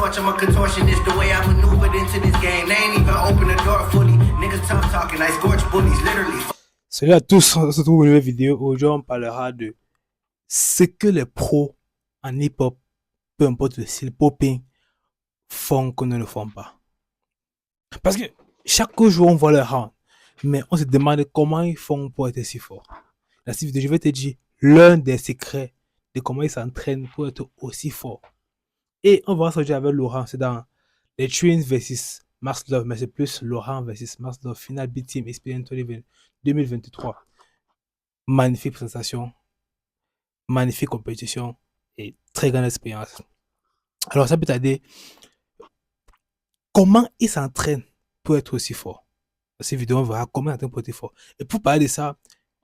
torch, I'm a contortionist. The way I maneuvered into this game, they ain't even open the door fully. Niggas tough talking, I scorch bullies, literally. Salut à tous, on se retrouve pour une nouvelle vidéo. Aujourd'hui, on parlera de ce que les pros en hip-hop, peu importe le style popping, font qu'on ne le font pas. Parce que chaque jour, on voit leur round, mais on se demande comment ils font pour être si forts. Dans cette vidéo, je vais te dire l'un des secrets de comment ils s'entraînent pour être aussi forts. Et on va voir ça aujourd'hui avec Laurent. C'est dans les Twins versus Mars Love, mais c'est plus Laurent versus Mars Love, Final Beat Team Experience 2023. Magnifique présentation, magnifique compétition et très grande expérience. Alors, ça peut t'aider. Comment ils s'entraînent pour être aussi forts? Dans cette vidéo, on verra comment ils s'entraînent pour être fort. Et pour parler de ça,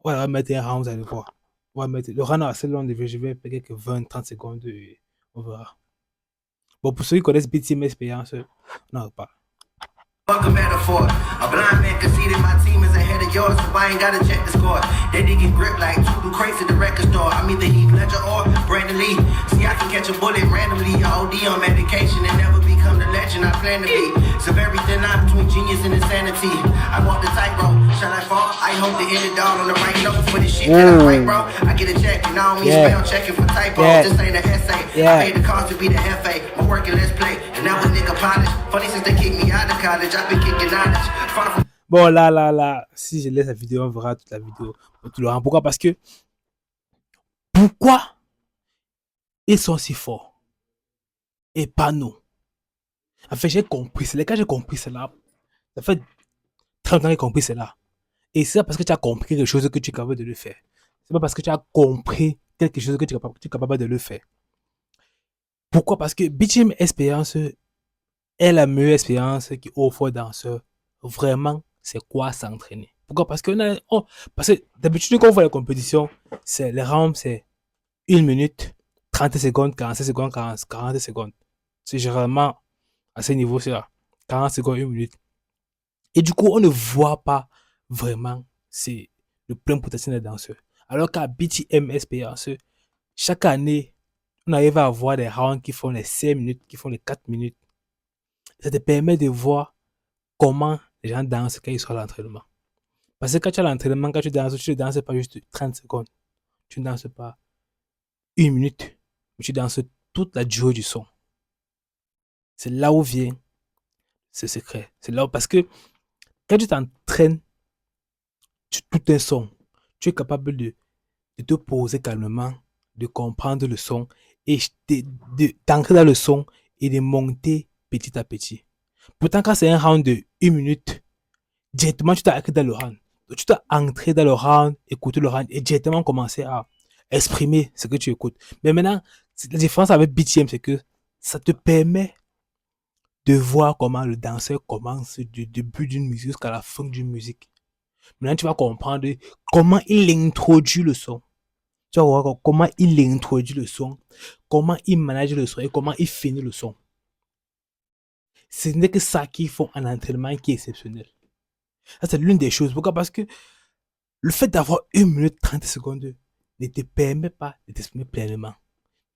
on va mettre un round, vous allez voir. On va mettre le round assez long, je vais payer que 20-30 secondes et on verra. Bon, pour ceux qui connaissent BTM Experience, non, pas. Fuck a metaphor. A blind man conceded my team is ahead of yours, so I ain't gotta check the score. They get grip like two crates at the record store. I'm either Heath Ledger or Brandon Lee. See, I can catch a bullet randomly, OD on medication and never become the legend I plan to be. So very thin line between genius and insanity. I walk the tightrope. Shall I fall? I hope to end it all on the right note for this shit that I write, bro. I get a check and I don't mean spell checking for typos. This ain't an essay. I paid the cost to be the FA. My work and let's play. And now a nigga polish. Funny since they kicked me out of college. Bon, là, si je laisse la vidéo, on verra toute la vidéo. Pourquoi? Parce que, pourquoi ils sont si forts et pas nous? En fait, j'ai compris. C'est quand j'ai compris cela, ça fait 30 ans que j'ai compris cela. Et c'est parce que tu as compris quelque chose que tu es capable de le faire. C'est pas parce que tu as compris quelque chose que tu es capable de le faire. Pourquoi? Parce que BTM Experience est la meilleure expérience qui offre aux danseurs. Vraiment, c'est quoi s'entraîner? Pourquoi? Parce que d'habitude, quand on voit la compétition, les rounds, c'est 1 minute, 30 secondes, 45 secondes, 40 secondes. C'est généralement à ce niveau, c'est là. 40 secondes, 1 minute. Et du coup, on ne voit pas vraiment le plein potentiel des danseurs. Alors qu'à BTM Experience, chaque année, on arrive à avoir des rounds qui font les 5 minutes, qui font les 4 minutes. Ça te permet de voir comment les gens dansent quand ils sont à l'entraînement. Parce que quand tu es à l'entraînement, quand tu ne danses pas juste 30 secondes. Tu ne danses pas 1 minute. Mais tu danses toute la durée du son. C'est là où vient ce secret. C'est là où, parce que quand tu t'entraînes sur tout un son, tu es capable de te poser calmement, de comprendre le son et d'entrer dans le son et de monter petit à petit. Pourtant, quand c'est un round de 1 minute, directement, tu t'as entré dans le round. Donc, tu t'as entré dans le round, écouté le round et directement commencé à exprimer ce que tu écoutes. Mais maintenant, la différence avec BTM, c'est que ça te permet de voir comment le danseur commence du début d'une musique jusqu'à la fin d'une musique. Maintenant, tu vas comprendre comment il introduit le son. Tu vas voir comment il introduit le son, comment il manage le son et comment il finit le son. Ce n'est que ça qu'ils font en entraînement qui est exceptionnel. Ça, c'est l'une des choses. Pourquoi? Parce que le fait d'avoir 1 minute 30 secondes ne te permet pas de t'exprimer pleinement.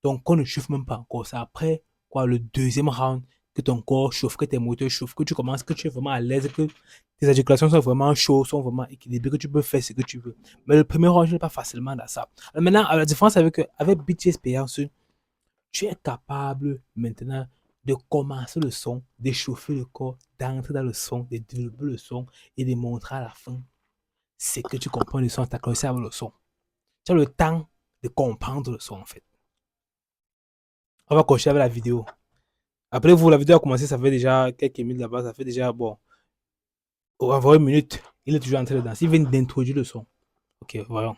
Ton corps ne chauffe même pas encore. C'est après le deuxième round que ton corps chauffe, que tes moteurs chauffent, que tu commences, que tu es vraiment à l'aise, que tes articulations sont vraiment chaudes, sont vraiment équilibrées, que tu peux faire ce que tu veux. Mais le premier round, je n'ai pas facilement dans ça. Alors maintenant, la différence avec BTM Experience, tu es capable maintenant de commencer le son, d'échauffer le corps, d'entrer dans le son, de développer le son et de montrer à la fin ce que tu comprends le son, tu as commencé avec le son. Tu as le temps de comprendre le son en fait. On va continuer avec la vidéo. Après vous, la vidéo a commencé, ça fait déjà quelques minutes là-bas, ça fait déjà, environ 1 minute, il est toujours en train de danser, il vient d'introduire le son. Ok, voyons.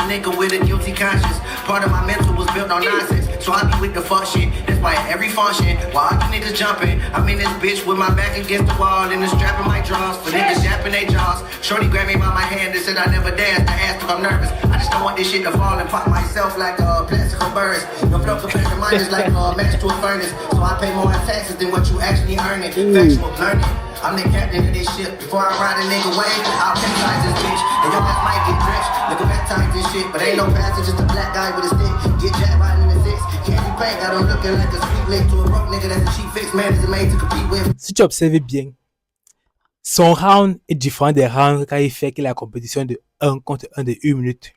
Nigga with a guilty conscience. Part of my mental was built on nonsense. So I be with the fuck shit. That's why at every function, while you niggas jumping, I'm in this bitch with my back against the wall and the strap in my drawers. For niggas japping they jaws. Shorty grabbed me by my hand and said I never danced. I asked if I'm nervous. I just don't want this shit to fall and pop myself like plastic birds. Your flow compared to mine is like a match to a furnace. So I pay more in taxes than what you actually earning. Factual learning. I'm the captain of this ship. Before I ride a nigga wave, I'll capsize this bitch. And your ass might get drenched. Look at that tight this shit. But ain't no passage, just a black guy with a stick. Get jacked right in the six. Can't paint, got him looking like a sweet lick to a broke nigga that's a cheap fix, man, is made to compete with. Si tu observes bien, son round est différent des rounds quand il fait la compétition de 1 contre 1 de 1 minute.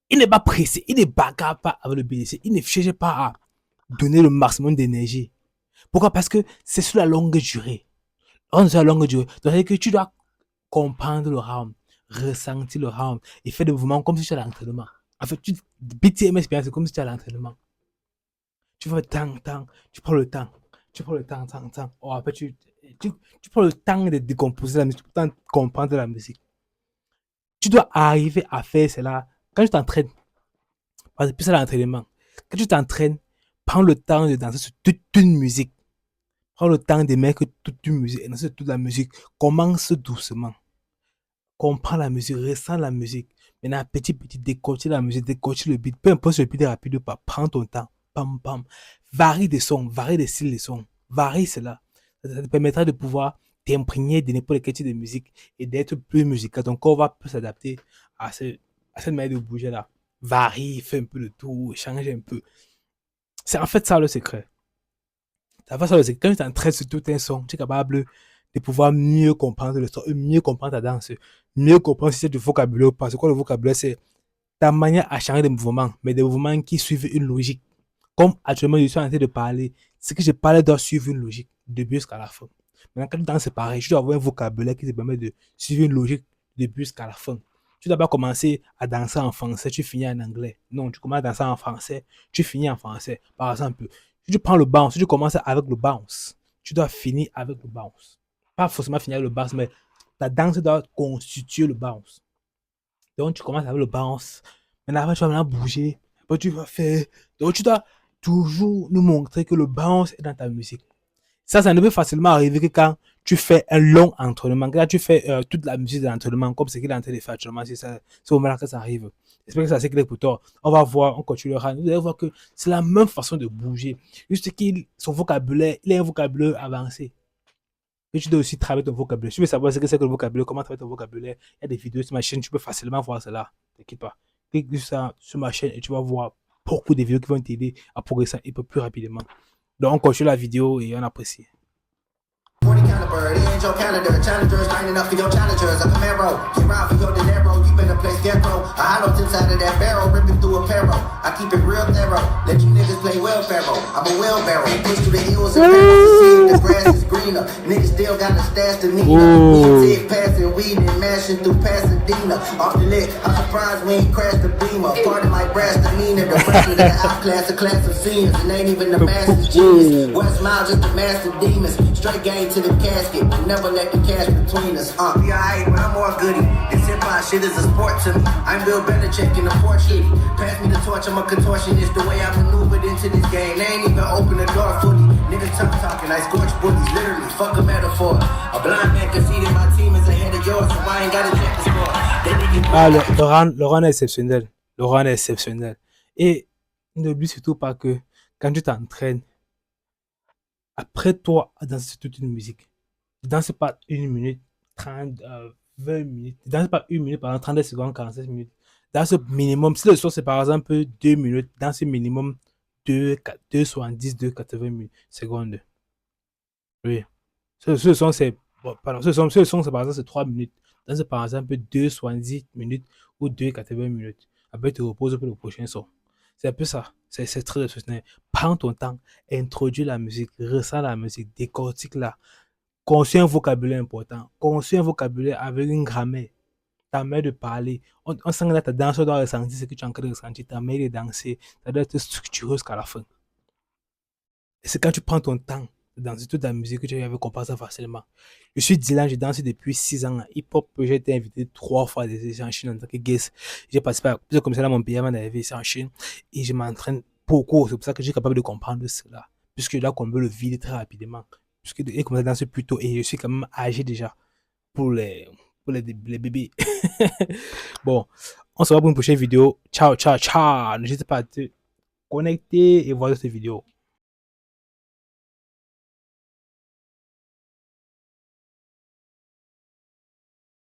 Il n'est pas pressé, il ne bagarre pas avec le BDC, il ne cherche pas à donner le maximum d'énergie. Pourquoi? Parce que c'est sur la longue durée. On est sur la longue durée. Donc, que tu dois comprendre le round, ressentir le round et faire des mouvements comme si tu es à l'entraînement. En fait, BTMS, c'est comme si tu es à l'entraînement. Tu fais le temps, tu prends le temps. Oh, après, tu prends le temps de décomposer la musique, tu prends le temps de comprendre la musique. Tu dois arriver à faire cela. Quand tu t'entraînes, parce que plus c'est l'entraînement, quand tu t'entraînes, prends le temps de danser sur toute une musique. Prends le temps de mettre toute une musique, et danser sur toute la musique. Commence doucement. Comprends la musique, ressens la musique. Maintenant, petit, décoche la musique, décoche le beat. Peu importe si le beat est rapide ou pas, prends ton temps. Pam, pam. Varie des sons, varie des styles de sons. Varie cela. Ça te permettra de pouvoir t'imprégner de n'importe quel type de musique et d'être plus musical. Ton corps va plus s'adapter à cette manière de bouger là. Varie, fais un peu de tout, change un peu. C'est en fait ça le secret. Ça va ça le secret. Quand tu t'entraînes sur tout un son, tu es capable de pouvoir mieux comprendre le son, mieux comprendre ta danse, mieux comprendre si c'est du vocabulaire ou pas. C'est quoi le vocabulaire? C'est ta manière à changer des mouvements, mais des mouvements qui suivent une logique. Comme actuellement, je suis en train de parler, ce que je parle doit suivre une logique, de début jusqu'à la fin. Maintenant, quand tu danses, c'est pareil. Tu dois avoir un vocabulaire qui te permet de suivre une logique de début jusqu'à la fin. Tu dois pas commencer à danser en français, tu finis en anglais. Non, tu commences à danser en français, tu finis en français. Par exemple, si tu prends le bounce, si tu commences avec le bounce, tu dois finir avec le bounce. Pas forcément finir avec le bounce, mais ta danse doit constituer le bounce. Donc, tu commences avec le bounce. Maintenant, après, tu vas maintenant bouger. Après, tu vas faire. Donc, tu dois toujours nous montrer que le bounce est dans ta musique. Ça ne peut facilement arriver que quand tu fais un long entraînement, quand tu fais toute la musique de l'entraînement, comme ce qu'il est en train de faire actuellement, c'est au moment que ça arrive. J'espère que ça c'est clair pour toi. On va voir, on continuera. Vous allez voir que c'est la même façon de bouger. Juste son vocabulaire, il a un vocabulaire avancé. Et tu dois aussi travailler ton vocabulaire. Si tu veux savoir ce que c'est que le vocabulaire, comment travailler ton vocabulaire, il y a des vidéos sur ma chaîne, tu peux facilement voir cela. T'inquiète pas. Clique sur ma chaîne et tu vas voir beaucoup de vidéos qui vont t'aider à progresser un peu plus rapidement. Donc, on continue la vidéo et on apprécie. 40 caliber, it ain't your calendar. Challengers lining up for your challengers. A Camaro, get round for your dinero. You better play scarecrow. A hollow tips out of that barrel, ripping through a peril. I keep it real thorough. Let you niggas play well pharaoh. I'm a wheelbarrow. Push through the hills and valleys to see if the grass is greener. Niggas still got the stash to need. Me and Tig passing weed and mashing through Pasadena. Off the lit, I'm surprised we ain't crashed the beamer. Part of my brass demeanor. The freshman of the outclass, a class of seniors. And ain't even the master's genius. West Mile just the master demons. Straight game to the casket, never let the cash between us. Be alright, but I'm more goody. This hip hop shit is a sport to me. I'm Bill Belichick in the portrait. Pass me the torch, I'm a contortionist. The way I maneuvered into this game, they ain't even open the door fully. Nigga tough talking, I scorch bullies, literally. Fuck a metaphor. A blind man conceded my team is ahead of yours, so I ain't gotta check the score. Le run est exceptionnel. Le run est exceptionnel. Et n'oublie surtout pas que quand tu t'entraînes, après toi, à danser toute une musique. Ne danse pas 1 minute, 30, 20 minutes. Ne danse pas 1 minute pendant 30 secondes, 45 minutes. Dans ce minimum, si le son c'est par exemple 2 minutes, dans ce minimum 2,70, 2,80 secondes. Oui. Ce son c'est par exemple c'est 3 minutes. Dans ce par exemple 2,70 minutes ou 2,80 minutes. Après tu reposes pour le prochain son. C'est un peu ça. C'est très exceptionnel. Prends ton temps, introduis la musique, ressens la musique, décortique-la. Construis un vocabulaire important. Construis un vocabulaire avec une grammaire. Ta manière de parler. On sent que ta danse doit ressentir ce que tu es en train de ressentir. Ta manière de danser, ça doit être structuré jusqu'à la fin. Et c'est quand tu prends ton temps dans toute la musique que tu vas comprendre ça facilement. Je suis Dylan, je danse depuis 6 ans. Hip-hop, j'ai été invité 3 fois en Chine en tant que guest. J'ai participé à plusieurs commissaires à mon pays avant d'arriver ici en Chine. Et je m'entraîne beaucoup. C'est pour ça que je suis capable de comprendre cela. Puisque là, qu'on veut le vide très rapidement. Puisque j'ai commencé à danser plus tôt et je suis quand même âgé déjà pour les bébés. Bon, on se voit pour une prochaine vidéo. Ciao, ciao, ciao. N'hésitez pas à te connecter et voir cette vidéo.